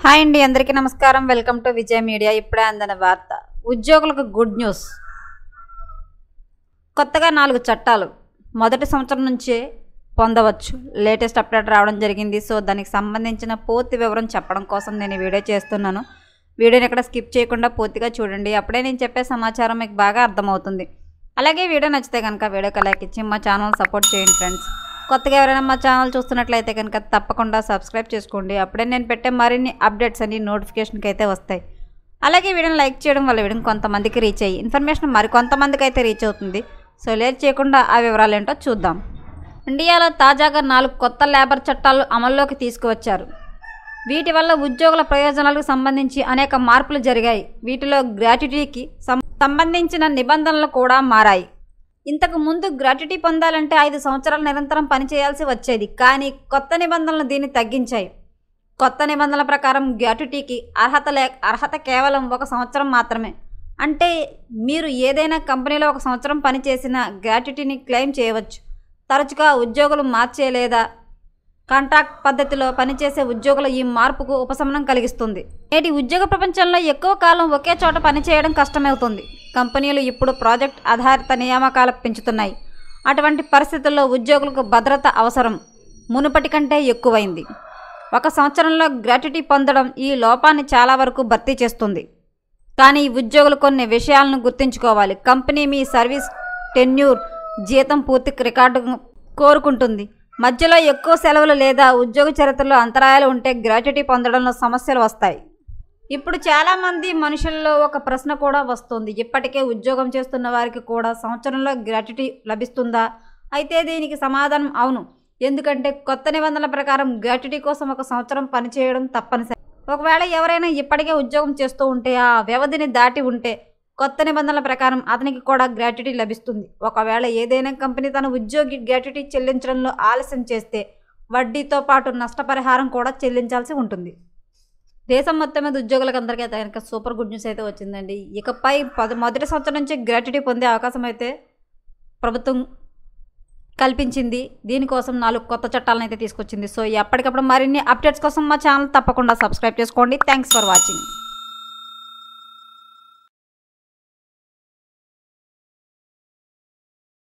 Hi అండి, అందరికీ నమస్కారం. Welcome to Vijay media. ఇప్పుడే అందిన వార్త. ఉద్యోగులకు గుడ్ న్యూస్. కొత్తగా 4 చట్టాలు మొదటి సంవత్సరం నుంచే పొందవచ్చు. లేటెస్ట్ అప్డేట్ రావడం జరిగింది. సో దానికి సంబంధించిన పూర్తి వివరం చెప్పడం కోసం నేను ఈ వీడియో చేస్తున్నాను. వీడియోని ఎక్కడ స్కిప్ చేయకుండా పూర్తిగా చూడండి. అప్పుడే నేను చెప్పే సమాచారం మీకు బాగా అర్థమవుతుంది. అలాగే వీడియో నచ్చితే కనుక వీడియోకి లైక్ ఇచ్చి మా ఛానల్ సపోర్ట్ చేయండి ఫ్రెండ్స్. కొత్తగా ఎవరైనా మా ఛానల్ చూస్తున్నట్లయితే కనుక తప్పకుండా సబ్స్క్రైబ్ చేసుకోండి. అప్పుడే నేను పెట్టే మరిన్ని అప్డేట్స్ అన్ని నోటిఫికేషన్కి అయితే వస్తాయి. అలాగే వీడియోని లైక్ చేయడం వల్ల వీడియోని కొంతమందికి రీచ్ అయ్యి ఇన్ఫర్మేషన్ మరికొంతమందికి అయితే రీచ్ అవుతుంది. సో లేట్ చేయకుండా ఆ వివరాలు ఏంటో చూద్దాం. ఇండియాలో తాజాగా 4 కొత్త లేబర్ చట్టాలు అమల్లోకి తీసుకువచ్చారు. వీటి వల్ల ఉద్యోగుల ప్రయోజనాలకు సంబంధించి అనేక మార్పులు జరిగాయి. వీటిలో గ్రాట్యుటీకి సంబంధించిన నిబంధనలు కూడా మారాయి. ఇంతకు ముందు గ్రాట్యుటీ పొందాలంటే 5 సంవత్సరాలు నిరంతరం పనిచేయాల్సి వచ్చేది. కానీ కొత్త నిబంధనలు దీన్ని తగ్గించాయి. కొత్త నిబంధనల ప్రకారం గ్రాట్యుటీకి అర్హత కేవలం 1 సంవత్సరం మాత్రమే. అంటే మీరు ఏదైనా కంపెనీలో 1 సంవత్సరం పనిచేసిన గ్రాట్యుటీని క్లెయిమ్ చేయవచ్చు. తరచుగా ఉద్యోగులు మార్చే లేదా కాంట్రాక్ట్ పద్ధతిలో పనిచేసే ఉద్యోగుల ఈ మార్పుకు ఉపశమనం కలిగిస్తుంది. నేటి ఉద్యోగ ప్రపంచంలో ఎక్కువ కాలం ఒకే చోట పనిచేయడం కష్టమవుతుంది. కంపెనీలు ఇప్పుడు ప్రాజెక్ట్ ఆధారిత నియామకాలు పెంచుతున్నాయి. అటువంటి పరిస్థితుల్లో ఉద్యోగులకు భద్రత అవసరం మునుపటి కంటే ఎక్కువైంది. 1 సంవత్సరంలో గ్రాట్యుటీ పొందడం ఈ లోపాన్ని చాలా వరకు భర్తీ చేస్తుంది. కానీ ఉద్యోగులు కొన్ని విషయాలను గుర్తుంచుకోవాలి. కంపెనీ మీ సర్వీస్ టెన్యూర్, జీతం పూర్తి రికార్డు కోరుకుంటుంది. మధ్యలో ఎక్కువ సెలవులు లేదా ఉద్యోగ చరిత్రలో అంతరాయాలు ఉంటే గ్రాట్యుటీ పొందడంలో సమస్యలు వస్తాయి. ఇప్పుడు చాలామంది మనుషుల్లో ఒక ప్రశ్న కూడా వస్తుంది. ఇప్పటికే ఉద్యోగం చేస్తున్న వారికి కూడా సంవత్సరంలో గ్రాట్యుటీ లభిస్తుందా? అయితే దీనికి సమాధానం అవును. ఎందుకంటే కొత్త నిబంధనల ప్రకారం గ్రాట్యుటీ కోసం 1 సంవత్సరం పనిచేయడం తప్పనిసరి. ఒకవేళ ఎవరైనా ఇప్పటికే ఉద్యోగం చేస్తూ ఉంటే ఆ వ్యవధిని దాటి ఉంటే కొత్త నిబంధనల ప్రకారం అతనికి కూడా గ్రాట్యుటీ లభిస్తుంది. ఒకవేళ ఏదైనా కంపెనీ తన ఉద్యోగి గ్రాట్యుటీ చెల్లించడంలో ఆలస్యం చేస్తే వడ్డీతో పాటు నష్టపరిహారం కూడా చెల్లించాల్సి ఉంటుంది. దేశం మొత్తం మీద ఉద్యోగులకు అందరికీ కనుక సూపర్ గుడ్ న్యూస్ అయితే వచ్చిందండి. ఇకపై మొదటి సంవత్సరం నుంచి గ్రాట్యుటీ పొందే అవకాశం అయితే ప్రభుత్వం కల్పించింది. దీనికోసం 4 కొత్త చట్టాలను అయితే తీసుకొచ్చింది. సో ఎప్పటికప్పుడు మరిన్ని అప్డేట్స్ కోసం మా ఛానల్ తప్పకుండా సబ్స్క్రైబ్ చేసుకోండి. Thanks for watching.